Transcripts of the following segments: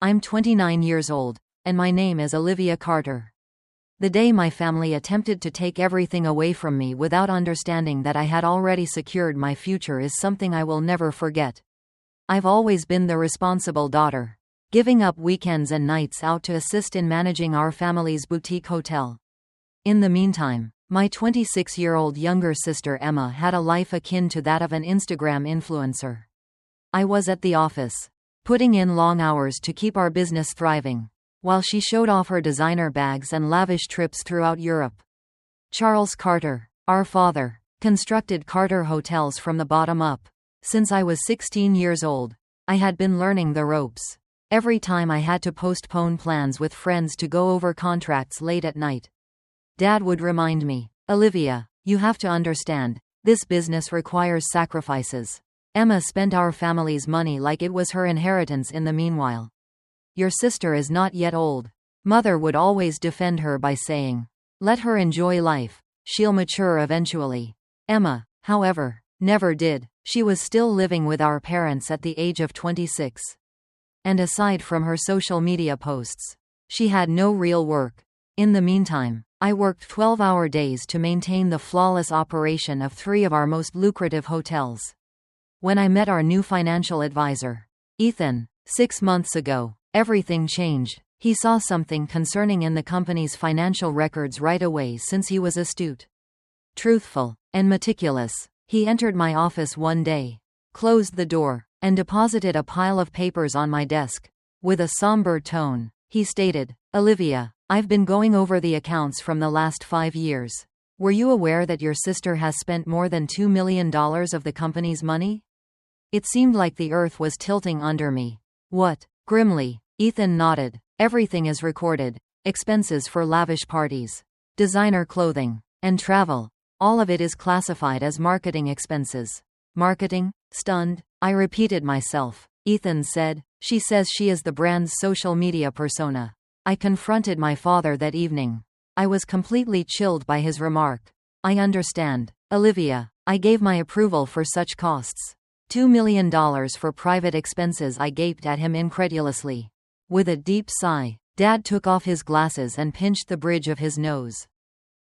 I'm 29 years old, and my name is Olivia Carter. The day my family attempted to take everything away from me without understanding that I had already secured my future is something I will never forget. I've always been the responsible daughter, giving up weekends and nights out to assist in managing our family's boutique hotel. In the meantime, my 26-year-old younger sister Emma had a life akin to that of an Instagram influencer. I was at the office, putting in long hours to keep our business thriving, while she showed off her designer bags and lavish trips throughout Europe. Charles Carter, our father, constructed Carter hotels from the bottom up. Since I was 16 years old, I had been learning the ropes. Every time I had to postpone plans with friends to go over contracts late at night, Dad would remind me, "Olivia, you have to understand, this business requires sacrifices." Emma spent our family's money like it was her inheritance in the meanwhile. "Your sister is not yet old." Mother would always defend her by saying, "Let her enjoy life. She'll mature eventually." Emma, however, never did. She was still living with our parents at the age of 26. And aside from her social media posts, she had no real work. In the meantime, I worked 12-hour days to maintain the flawless operation of 3 of our most lucrative hotels. When I met our new financial advisor, Ethan, 6 months ago, everything changed. He saw something concerning in the company's financial records right away since he was astute, truthful, and meticulous. He entered my office one day, closed the door, and deposited a pile of papers on my desk. With a somber tone, he stated, "Olivia, I've been going over the accounts from the last 5 years. Were you aware that your sister has spent more than $2 million of the company's money?" It seemed like the earth was tilting under me. "What?" Grimly, Ethan nodded. "Everything is recorded. Expenses for lavish parties, designer clothing, and travel. All of it is classified as marketing expenses." "Marketing?" Stunned, I repeated myself. Ethan said, "She says she is the brand's social media persona." I confronted my father that evening. I was completely chilled by his remark. "I understand, Olivia. I gave my approval for such costs." $2 million for private expenses, I gaped at him incredulously. With a deep sigh, Dad took off his glasses and pinched the bridge of his nose.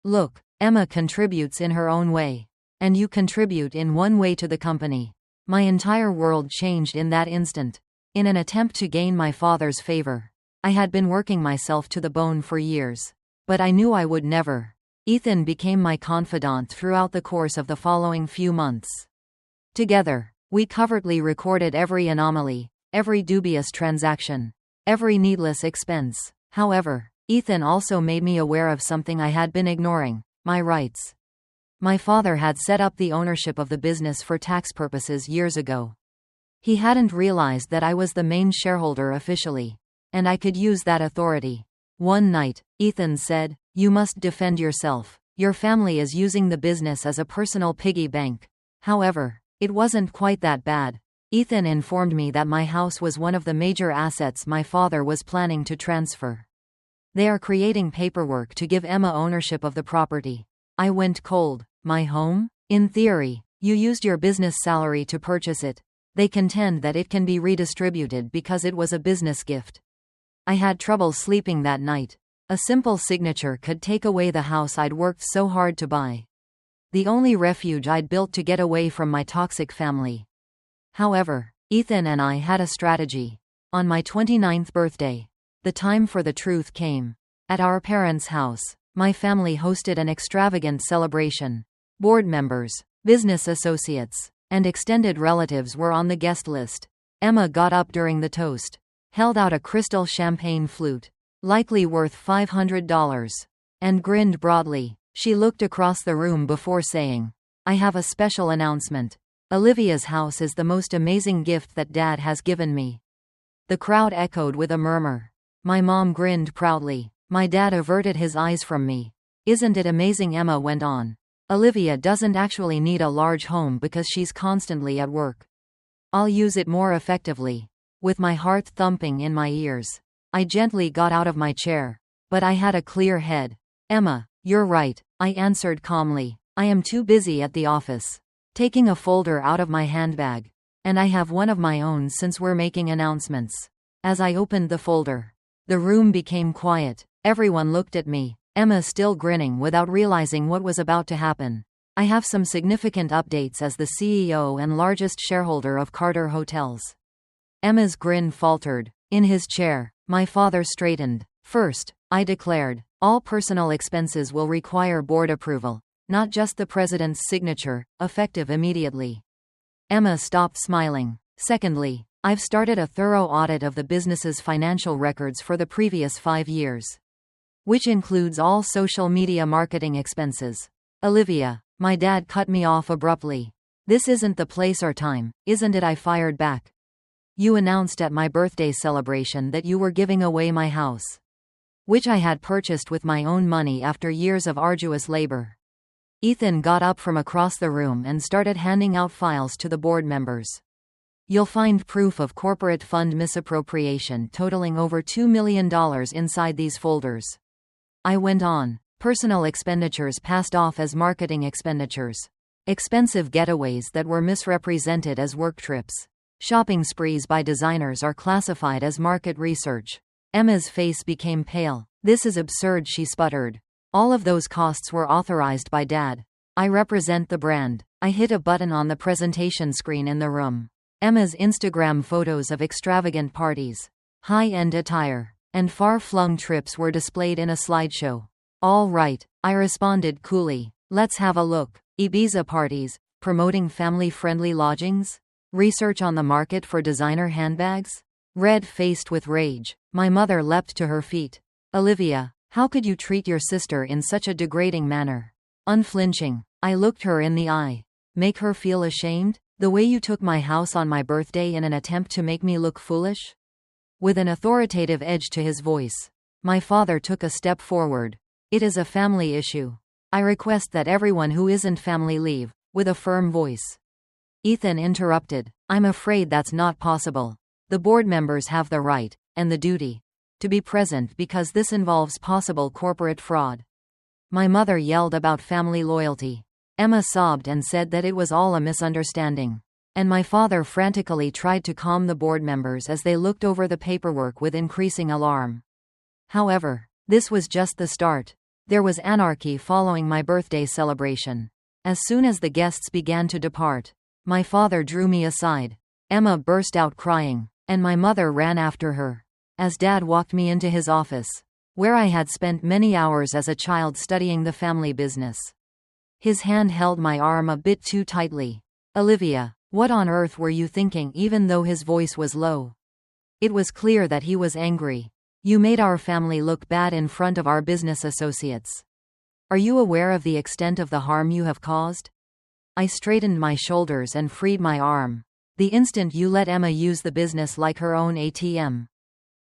"Look, Emma contributes in her own way. And you contribute in one way to the company." My entire world changed in that instant. In an attempt to gain my father's favor, I had been working myself to the bone for years. But I knew I would never. Ethan became my confidant throughout the course of the following few months. Together, we covertly recorded every anomaly, every dubious transaction, every needless expense. However, Ethan also made me aware of something I had been ignoring: my rights. My father had set up the ownership of the business for tax purposes years ago. He hadn't realized that I was the main shareholder officially, and I could use that authority. One night, Ethan said, "You must defend yourself. Your family is using the business as a personal piggy bank." However, it wasn't quite that bad. Ethan informed me that my house was one of the major assets my father was planning to transfer. "They are creating paperwork to give Emma ownership of the property." I went cold. "My home? In theory, you used your business salary to purchase it. They contend that it can be redistributed because it was a business gift." I had trouble sleeping that night. A simple signature could take away the house I'd worked so hard to buy. The only refuge I'd built to get away from my toxic family. However, Ethan and I had a strategy. On my 29th birthday, the time for the truth came. At our parents' house, my family hosted an extravagant celebration. Board members, business associates, and extended relatives were on the guest list. Emma got up during the toast, held out a crystal champagne flute, likely worth $500, and grinned broadly. She looked across the room before saying, "I have a special announcement. Olivia's house is the most amazing gift that Dad has given me." The crowd echoed with a murmur. My mom grinned proudly. My dad averted his eyes from me. "Isn't it amazing?" Emma went on. "Olivia doesn't actually need a large home because she's constantly at work. I'll use it more effectively." With my heart thumping in my ears, I gently got out of my chair. But I had a clear head. "Emma, you're right," I answered calmly. "I am too busy at the office, taking a folder out of my handbag. And I have one of my own since we're making announcements. As I opened the folder, the room became quiet. Everyone looked at me, Emma still grinning without realizing what was about to happen. I have some significant updates as the CEO and largest shareholder of Carter Hotels. Emma's grin faltered. In his chair, my father straightened. First, I declared, all personal expenses will require board approval, not just the president's signature, effective immediately. Emma stopped smiling. Secondly, I've started a thorough audit of the business's financial records for the previous 5 years, which includes all social media marketing expenses. Olivia, my dad cut me off abruptly. This isn't the place or time, isn't it? I fired back. You announced at my birthday celebration that you were giving away my house, which I had purchased with my own money after years of arduous labor. Ethan got up from across the room and started handing out files to the board members. You'll find proof of corporate fund misappropriation totaling over $2 million inside these folders. I went on. Personal expenditures passed off as marketing expenditures. Expensive getaways that were misrepresented as work trips. Shopping sprees by designers are classified as market research. Emma's face became pale. This is absurd, she sputtered. All of those costs were authorized by Dad. I represent the brand. I hit a button on the presentation screen in the room. Emma's Instagram photos of extravagant parties, high-end attire, and far-flung trips were displayed in a slideshow. All right, I responded coolly. Let's have a look. Ibiza parties, promoting family-friendly lodgings, research on the market for designer handbags. Red-faced with rage, my mother leapt to her feet. Olivia, how could you treat your sister in such a degrading manner? Unflinching, I looked her in the eye. Make her feel ashamed? The way you took my house on my birthday in an attempt to make me look foolish? With an authoritative edge to his voice, my father took a step forward. It is a family issue. I request that everyone who isn't family leave, with a firm voice. Ethan interrupted. I'm afraid that's not possible. The board members have the right, and the duty, to be present because this involves possible corporate fraud. My mother yelled about family loyalty. Emma sobbed and said that it was all a misunderstanding. And my father frantically tried to calm the board members as they looked over the paperwork with increasing alarm. However, this was just the start. There was anarchy following my birthday celebration. As soon as the guests began to depart, my father drew me aside. Emma burst out crying, and my mother ran after her. As Dad walked me into his office, where I had spent many hours as a child studying the family business. His hand held my arm a bit too tightly. Olivia, what on earth were you thinking? Even though his voice was low, it was clear that he was angry. You made our family look bad in front of our business associates. Are you aware of the extent of the harm you have caused? I straightened my shoulders and freed my arm. The instant you let Emma use the business like her own ATM.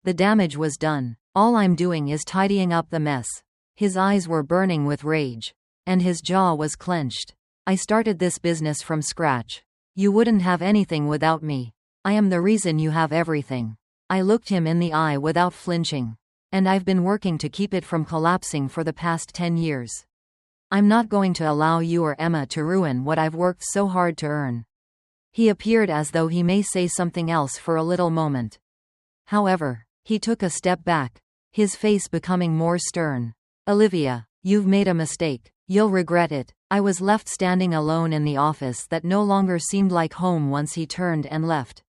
The damage was done. All I'm doing is tidying up the mess. His eyes were burning with rage, and his jaw was clenched. I started this business from scratch. You wouldn't have anything without me. I am the reason you have everything. I looked him in the eye without flinching. And I've been working to keep it from collapsing for the past 10 years. I'm not going to allow you or Emma to ruin what I've worked so hard to earn. He appeared as though he may say something else for a little moment. However, he took a step back, his face becoming more stern. Olivia, you've made a mistake. You'll regret it. I was left standing alone in the office that no longer seemed like home once he turned and left.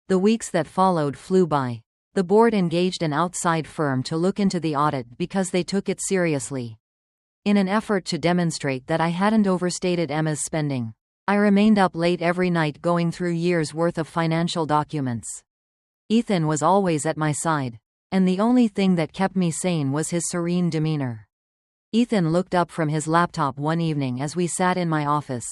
The weeks that followed flew by. The board engaged an outside firm to look into the audit because they took it seriously. In an effort to demonstrate that I hadn't overstated Emma's spending, I remained up late every night going through years' worth of financial documents. Ethan was always at my side, and the only thing that kept me sane was his serene demeanor. Ethan looked up from his laptop one evening as we sat in my office,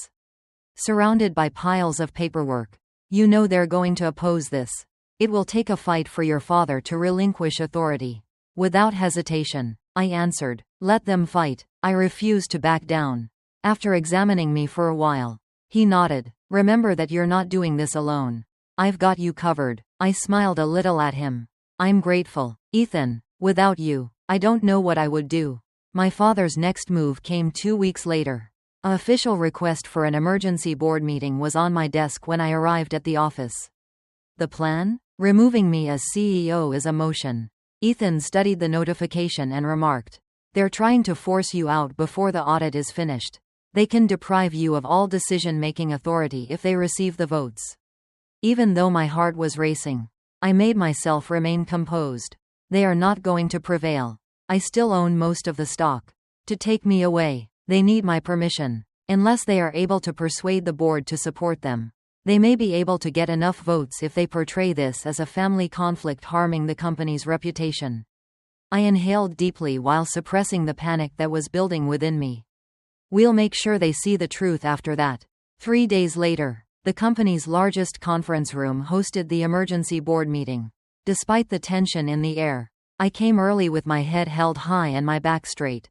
surrounded by piles of paperwork. You know they're going to oppose this. It will take a fight for your father to relinquish authority. Without hesitation, I answered, let them fight. I refused to back down. After examining me for a while, he nodded. Remember that you're not doing this alone. I've got you covered. I smiled a little at him. I'm grateful, Ethan. Without you, I don't know what I would do. My father's next move came 2 weeks later. An official request for an emergency board meeting was on my desk when I arrived at the office. The plan? Removing me as CEO is a motion. Ethan studied the notification and remarked, "They're trying to force you out before the audit is finished. They can deprive you of all decision-making authority if they receive the votes." Even though my heart was racing, I made myself remain composed. They are not going to prevail. I still own most of the stock. To take me away, they need my permission. Unless they are able to persuade the board to support them, they may be able to get enough votes if they portray this as a family conflict harming the company's reputation. I inhaled deeply while suppressing the panic that was building within me. We'll make sure they see the truth after that. 3 days later, the company's largest conference room hosted the emergency board meeting. Despite the tension in the air, I came early with my head held high and my back straight.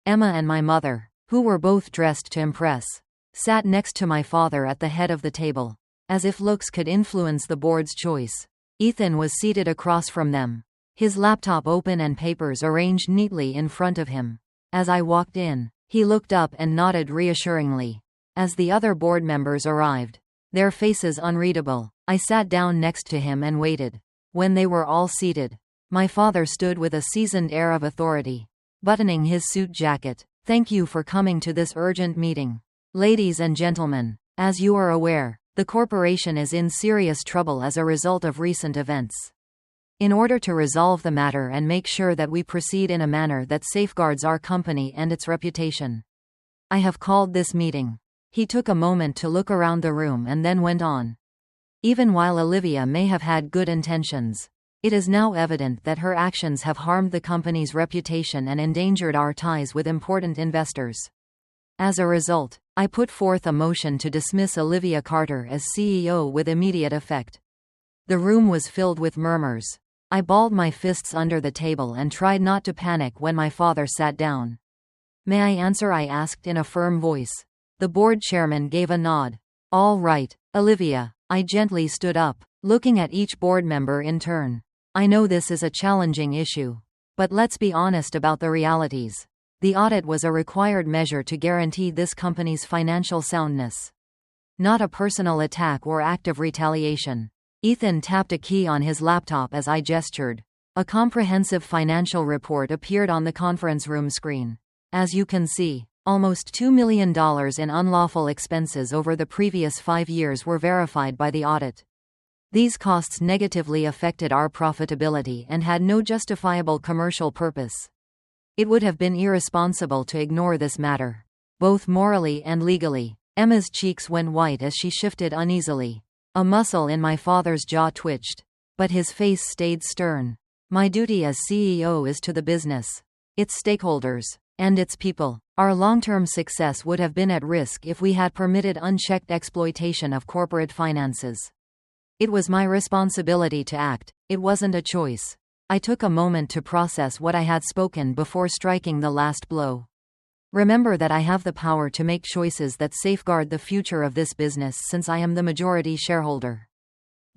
Emma and my mother, who were both dressed to impress, sat next to my father at the head of the table. As if looks could influence the board's choice, Ethan was seated across from them, his laptop open and papers arranged neatly in front of him. As I walked in, he looked up and nodded reassuringly. As the other board members arrived, their faces unreadable, I sat down next to him and waited. When they were all seated, my father stood with a seasoned air of authority, buttoning his suit jacket. "Thank you for coming to this urgent meeting. Ladies and gentlemen, as you are aware, the corporation is in serious trouble as a result of recent events. In order to resolve the matter and make sure that we proceed in a manner that safeguards our company and its reputation, I have called this meeting." He took a moment to look around the room and then went on. "Even while Olivia may have had good intentions, it is now evident that her actions have harmed the company's reputation and endangered our ties with important investors. As a result, I put forth a motion to dismiss Olivia Carter as CEO with immediate effect." The room was filled with murmurs. I balled my fists under the table and tried not to panic when my father sat down. "May I answer?" I asked in a firm voice. The board chairman gave a nod. "All right, Olivia." I gently stood up, looking at each board member in turn. "I know this is a challenging issue, but let's be honest about the realities. The audit was a required measure to guarantee this company's financial soundness, not a personal attack or act of retaliation." Ethan tapped a key on his laptop as I gestured. A comprehensive financial report appeared on the conference room screen. "As you can see, almost $2 million in unlawful expenses over the previous 5 years were verified by the audit. These costs negatively affected our profitability and had no justifiable commercial purpose. It would have been irresponsible to ignore this matter, both morally and legally." Emma's cheeks went white as she shifted uneasily. A muscle in my father's jaw twitched, but his face stayed stern. "My duty as CEO is to the business, its stakeholders, and its people. Our long-term success would have been at risk if we had permitted unchecked exploitation of corporate finances. It was my responsibility to act, it wasn't a choice." I took a moment to process what I had spoken before striking the last blow. "Remember that I have the power to make choices that safeguard the future of this business since I am the majority shareholder.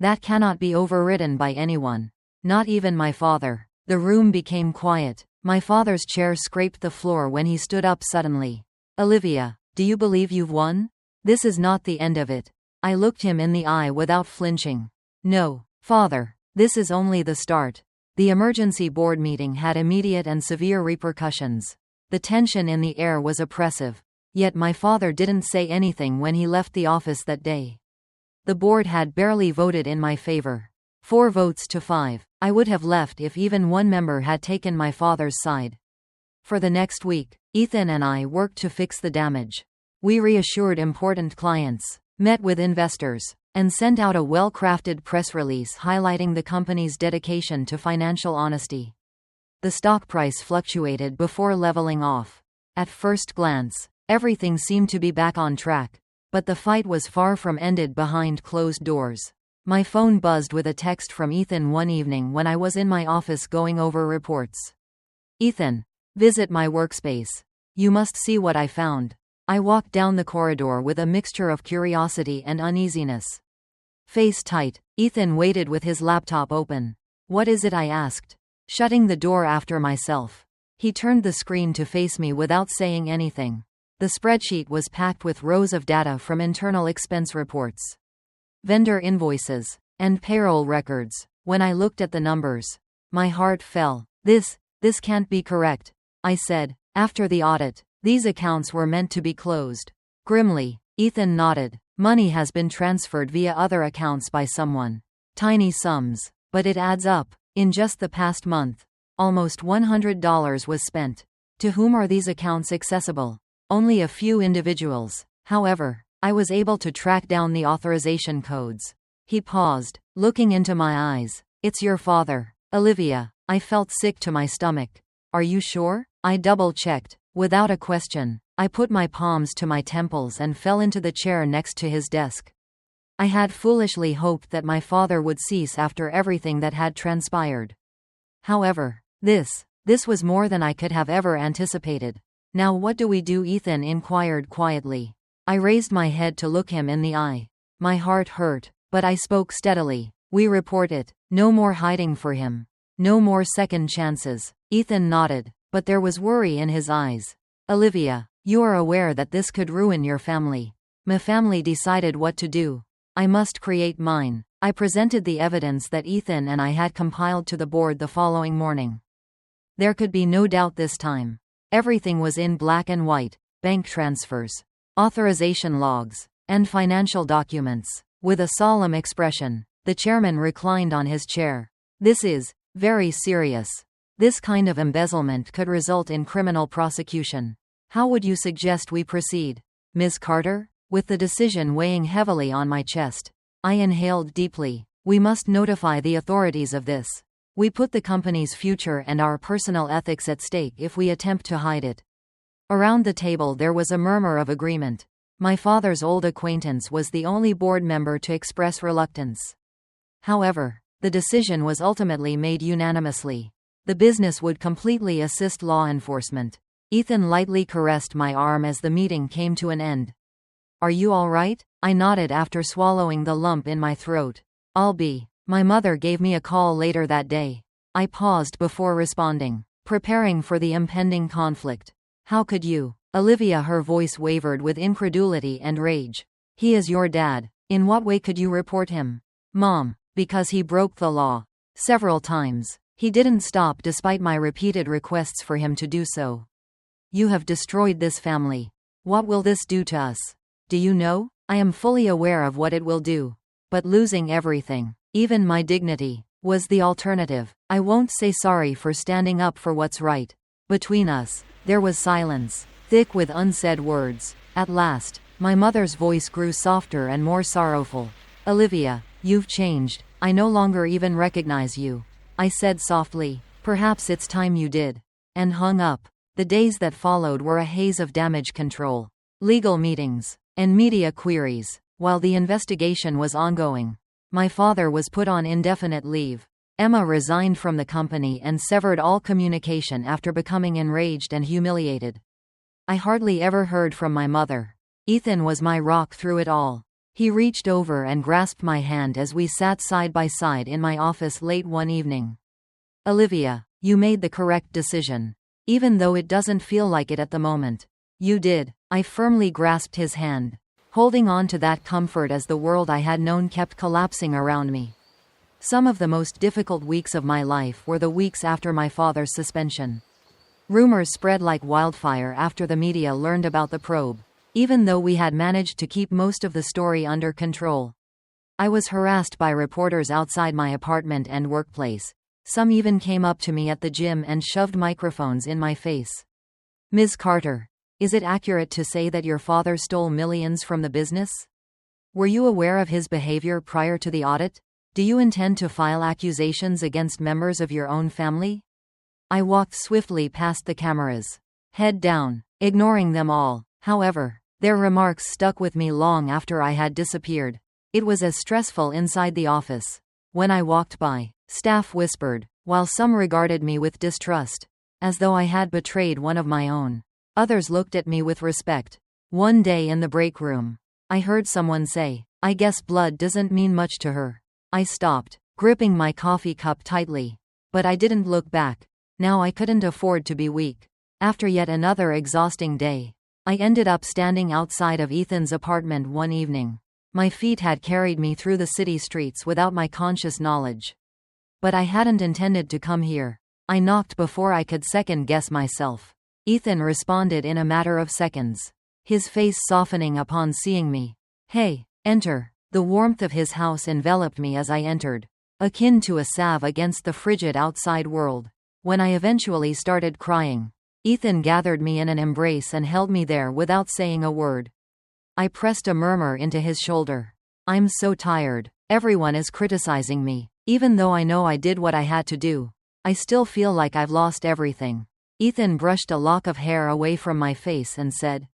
That cannot be overridden by anyone, not even my father." The room became quiet. My father's chair scraped the floor when he stood up suddenly. "Olivia, do you believe you've won? This is not the end of it." I looked him in the eye without flinching. "No, father, this is only the start." The emergency board meeting had immediate and severe repercussions. The tension in the air was oppressive. Yet my father didn't say anything when he left the office that day. The board had barely voted in my favor. 4 votes to 5. I would have left if even one member had taken my father's side. For the next week, Ethan and I worked to fix the damage. We reassured important clients, met with investors, and sent out a well-crafted press release highlighting the company's dedication to financial honesty. The stock price fluctuated before leveling off. At first glance, everything seemed to be back on track, but the fight was far from ended behind closed doors. My phone buzzed with a text from Ethan one evening when I was in my office going over reports. "Ethan, visit my workspace. You must see what I found." I walked down the corridor with a mixture of curiosity and uneasiness. Face tight, Ethan waited with his laptop open. "What is it?" I asked, shutting the door after myself. He turned the screen to face me without saying anything. The spreadsheet was packed with rows of data from internal expense reports, vendor invoices, And payroll records. When I looked at the numbers, my heart fell. This can't be correct, I said. After the audit, these accounts were meant to be closed. Grimly, Ethan nodded. Money has been transferred via other accounts by someone. Tiny sums, but it adds up. In just the past month, almost $100 was spent. To whom are these accounts accessible? Only a few individuals. However, I was able to track down the authorization codes. He paused, looking into my eyes. It's your father, Olivia. I felt sick to my stomach. Are you sure? I double-checked. Without a question, I put my palms to my temples and fell into the chair next to his desk. I had foolishly hoped that my father would cease after everything that had transpired. However, this was more than I could have ever anticipated. Now what do we do? Ethan inquired quietly. I raised my head to look him in the eye. My heart hurt, but I spoke steadily. We report it. No more hiding for him. No more second chances. Ethan nodded, but there was worry in his eyes. Olivia, you are aware that this could ruin your family. My family decided what to do. I must create mine. I presented the evidence that Ethan and I had compiled to the board the following morning. There could be no doubt this time. Everything was in black and white: bank transfers, authorization logs, and financial documents. With a solemn expression, the chairman reclined on his chair. This is very serious. This kind of embezzlement could result in criminal prosecution. How would you suggest we proceed, Ms. Carter? With the decision weighing heavily on my chest, I inhaled deeply. We must notify the authorities of this. We put the company's future and our personal ethics at stake if we attempt to hide it. Around the table there was a murmur of agreement. My father's old acquaintance was the only board member to express reluctance. However, the decision was ultimately made unanimously. The business would completely assist law enforcement. Ethan lightly caressed my arm as the meeting came to an end. Are you all right? I nodded after swallowing the lump in my throat. I'll be. My mother gave me a call later that day. I paused before responding, preparing for the impending conflict. How could you? Olivia, her voice wavered with incredulity and rage. He is your dad. In what way could you report him? Mom, because he broke the law. Several times. He didn't stop despite my repeated requests for him to do so. You have destroyed this family. What will this do to us? Do you know? I am fully aware of what it will do. But losing everything, even my dignity, was the alternative. I won't say sorry for standing up for what's right. Between us, there was silence, thick with unsaid words. At last, my mother's voice grew softer and more sorrowful. Olivia, you've changed. I no longer even recognize you. I said softly. Perhaps it's time you did. And hung up. The days that followed were a haze of damage control, legal meetings, and media queries. While the investigation was ongoing, my father was put on indefinite leave. Emma resigned from the company and severed all communication after becoming enraged and humiliated. I hardly ever heard from my mother. Ethan was my rock through it all. He reached over and grasped my hand as we sat side by side in my office late one evening. Olivia, you made the correct decision. Even though it doesn't feel like it at the moment. You did. I firmly grasped his hand, holding on to that comfort as the world I had known kept collapsing around me. Some of the most difficult weeks of my life were the weeks after my father's suspension. Rumors spread like wildfire after the media learned about the probe, even though we had managed to keep most of the story under control. I was harassed by reporters outside my apartment and workplace. Some even came up to me at the gym and shoved microphones in my face. Ms. Carter, is it accurate to say that your father stole millions from the business? Were you aware of his behavior prior to the audit? Do you intend to file accusations against members of your own family? I walked swiftly past the cameras, head down, ignoring them all. However, their remarks stuck with me long after I had disappeared. It was as stressful inside the office. When I walked by, staff whispered, while some regarded me with distrust, as though I had betrayed one of my own. Others looked at me with respect. One day in the break room, I heard someone say, I guess blood doesn't mean much to her. I stopped, gripping my coffee cup tightly. But I didn't look back. Now I couldn't afford to be weak. After yet another exhausting day, I ended up standing outside of Ethan's apartment one evening. My feet had carried me through the city streets without my conscious knowledge. But I hadn't intended to come here. I knocked before I could second-guess myself. Ethan responded in a matter of seconds, his face softening upon seeing me. "Hey, enter." The warmth of his house enveloped me as I entered, akin to a salve against the frigid outside world. When I eventually started crying, Ethan gathered me in an embrace and held me there without saying a word. I pressed a murmur into his shoulder. "I'm so tired. Everyone is criticizing me. Even though I know I did what I had to do, I still feel like I've lost everything." Ethan brushed a lock of hair away from my face and said,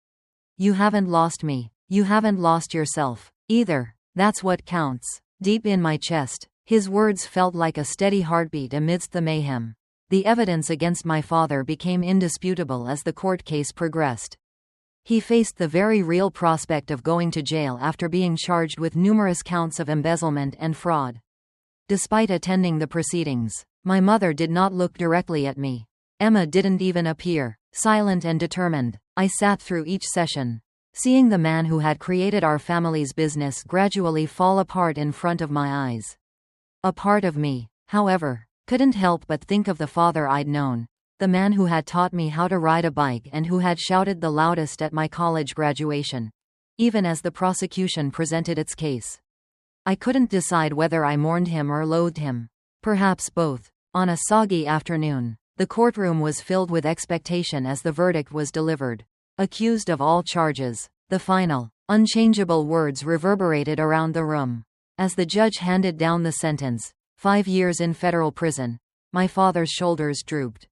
"You haven't lost me. You haven't lost yourself either. That's what counts." Deep in my chest, his words felt like a steady heartbeat amidst the mayhem. The evidence against my father became indisputable as the court case progressed. He faced the very real prospect of going to jail after being charged with numerous counts of embezzlement and fraud. Despite attending the proceedings, my mother did not look directly at me. Emma didn't even appear. Silent and determined, I sat through each session, seeing the man who had created our family's business gradually fall apart in front of my eyes. A part of me, however, couldn't help but think of the father I'd known, the man who had taught me how to ride a bike and who had shouted the loudest at my college graduation, even as the prosecution presented its case. I couldn't decide whether I mourned him or loathed him. Perhaps both. On a soggy afternoon, the courtroom was filled with expectation as the verdict was delivered. Accused of all charges, the final, unchangeable words reverberated around the room. As the judge handed down the sentence, 5 years in federal prison, my father's shoulders drooped.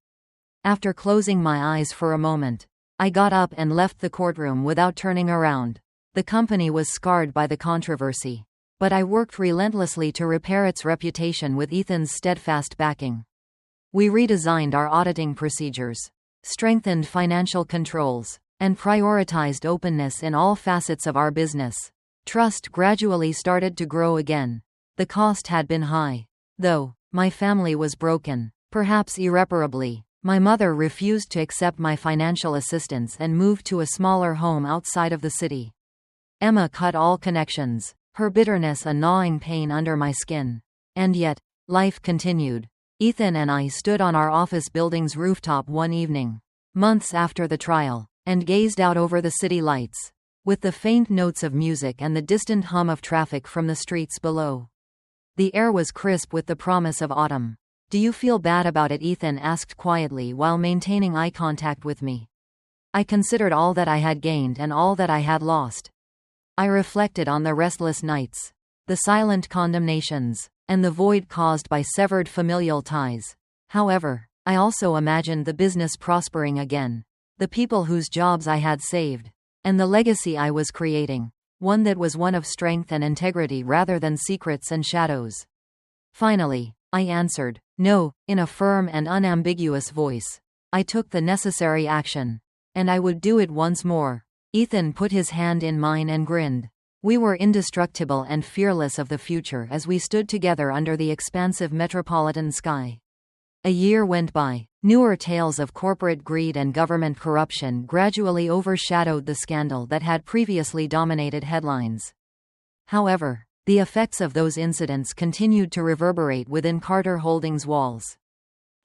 After closing my eyes for a moment, I got up and left the courtroom without turning around. The company was scarred by the controversy, but I worked relentlessly to repair its reputation with Ethan's steadfast backing. We redesigned our auditing procedures, strengthened financial controls, and prioritized openness in all facets of our business. Trust gradually started to grow again. The cost had been high, though. My family was broken, perhaps irreparably. My mother refused to accept my financial assistance and moved to a smaller home outside of the city. Emma cut all connections, her bitterness a gnawing pain under my skin. And yet, life continued. Ethan and I stood on our office building's rooftop one evening, months after the trial, and gazed out over the city lights, with the faint notes of music and the distant hum of traffic from the streets below. The air was crisp with the promise of autumn. "Do you feel bad about it?" Ethan asked quietly while maintaining eye contact with me. I considered all that I had gained and all that I had lost. I reflected on the restless nights, the silent condemnations, and the void caused by severed familial ties. However, I also imagined the business prospering again, the people whose jobs I had saved, and the legacy I was creating, one that was one of strength and integrity rather than secrets and shadows. Finally, I answered, "No," in a firm and unambiguous voice. I took the necessary action, and I would do it once more. Ethan put his hand in mine and grinned. We were indestructible and fearless of the future as we stood together under the expansive metropolitan sky. A year went by. Newer tales of corporate greed and government corruption gradually overshadowed the scandal that had previously dominated headlines. However, the effects of those incidents continued to reverberate within Carter Holdings' walls.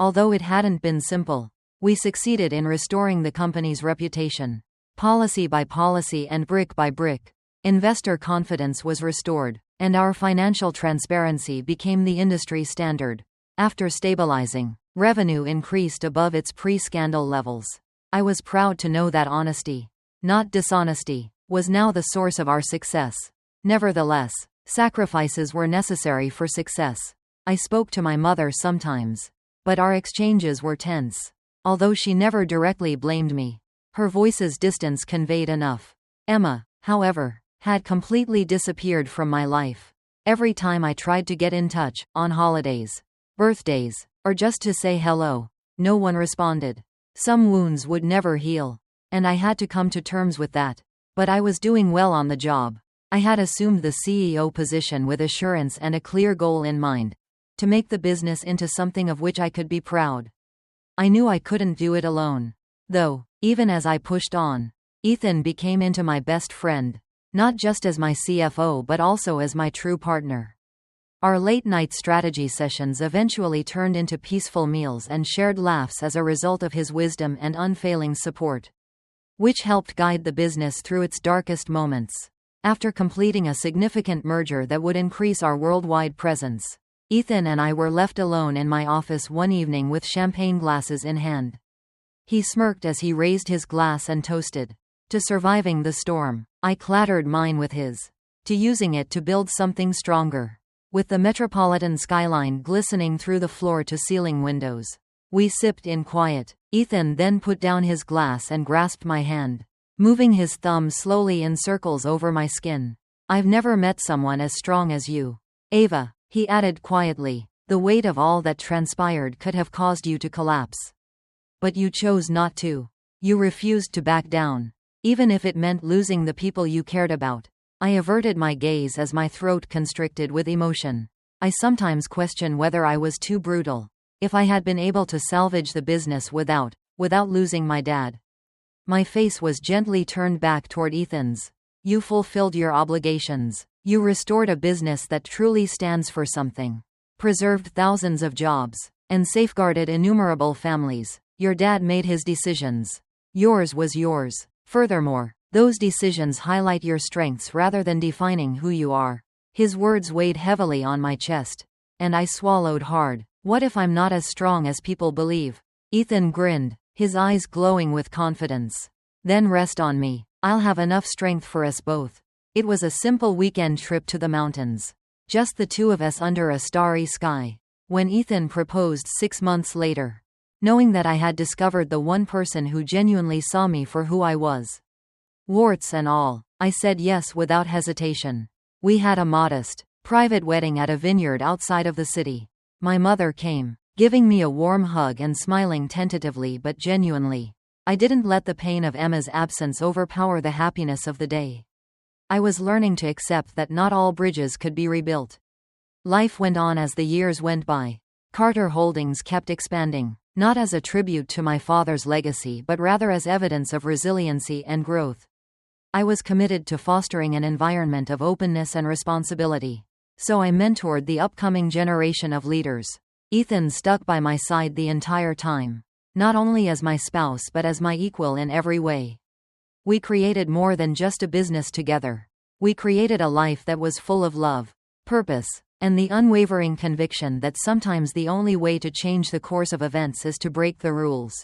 Although it hadn't been simple, we succeeded in restoring the company's reputation. Policy by policy and brick by brick, investor confidence was restored, and our financial transparency became the industry standard. After stabilizing, revenue increased above its pre-scandal levels. I was proud to know that honesty, not dishonesty, was now the source of our success. Nevertheless, sacrifices were necessary for success. I spoke to my mother sometimes, but our exchanges were tense. Although she never directly blamed me, her voice's distance conveyed enough. Emma, however, had completely disappeared from my life. Every time I tried to get in touch, on holidays, birthdays, or just to say hello, no one responded. Some wounds would never heal, and I had to come to terms with that. But I was doing well on the job. I had assumed the CEO position with assurance and a clear goal in mind: to make the business into something of which I could be proud. I knew I couldn't do it alone. Though, even as I pushed on, Ethan became into my best friend. not just as my CFO but also as my true partner. Our late-night strategy sessions eventually turned into peaceful meals and shared laughs as a result of his wisdom and unfailing support, which helped guide the business through its darkest moments. After completing a significant merger that would increase our worldwide presence, Ethan and I were left alone in my office one evening with champagne glasses in hand. He smirked as he raised his glass and toasted to surviving the storm. I clattered mine with his to using it to build something stronger. With the metropolitan skyline glistening through the floor-to-ceiling windows, we sipped in quiet. Ethan then put down his glass and grasped my hand, moving his thumb slowly in circles over my skin. "I've never met someone as strong as you, Ava," he added quietly. "The weight of all that transpired could have caused you to collapse. But you chose not to. You refused to back down, even if it meant losing the people you cared about." I averted my gaze as my throat constricted with emotion. I sometimes question whether I was too brutal. If I had been able to salvage the business without losing my dad. My face was gently turned back toward Ethan's. "You fulfilled your obligations. You restored a business that truly stands for something, preserved thousands of jobs, and safeguarded innumerable families. Your dad made his decisions. Yours was yours. Furthermore, those decisions highlight your strengths rather than defining who you are." His words weighed heavily on my chest, and I swallowed hard. What if I'm not as strong as people believe? Ethan grinned, his eyes glowing with confidence. "Then rest on me. I'll have enough strength for us both." It was a simple weekend trip to the mountains, just the two of us under a starry sky. When Ethan proposed 6 months later, knowing that I had discovered the one person who genuinely saw me for who I was, warts and all, I said yes without hesitation. We had a modest, private wedding at a vineyard outside of the city. My mother came, giving me a warm hug and smiling tentatively but genuinely. I didn't let the pain of Emma's absence overpower the happiness of the day. I was learning to accept that not all bridges could be rebuilt. Life went on as the years went by. Carter Holdings kept expanding, not as a tribute to my father's legacy but rather as evidence of resiliency and growth. I was committed to fostering an environment of openness and responsibility, so I mentored the upcoming generation of leaders. Ethan stuck by my side the entire time, not only as my spouse but as my equal in every way. We created more than just a business together. We created a life that was full of love, purpose, and the unwavering conviction that sometimes the only way to change the course of events is to break the rules.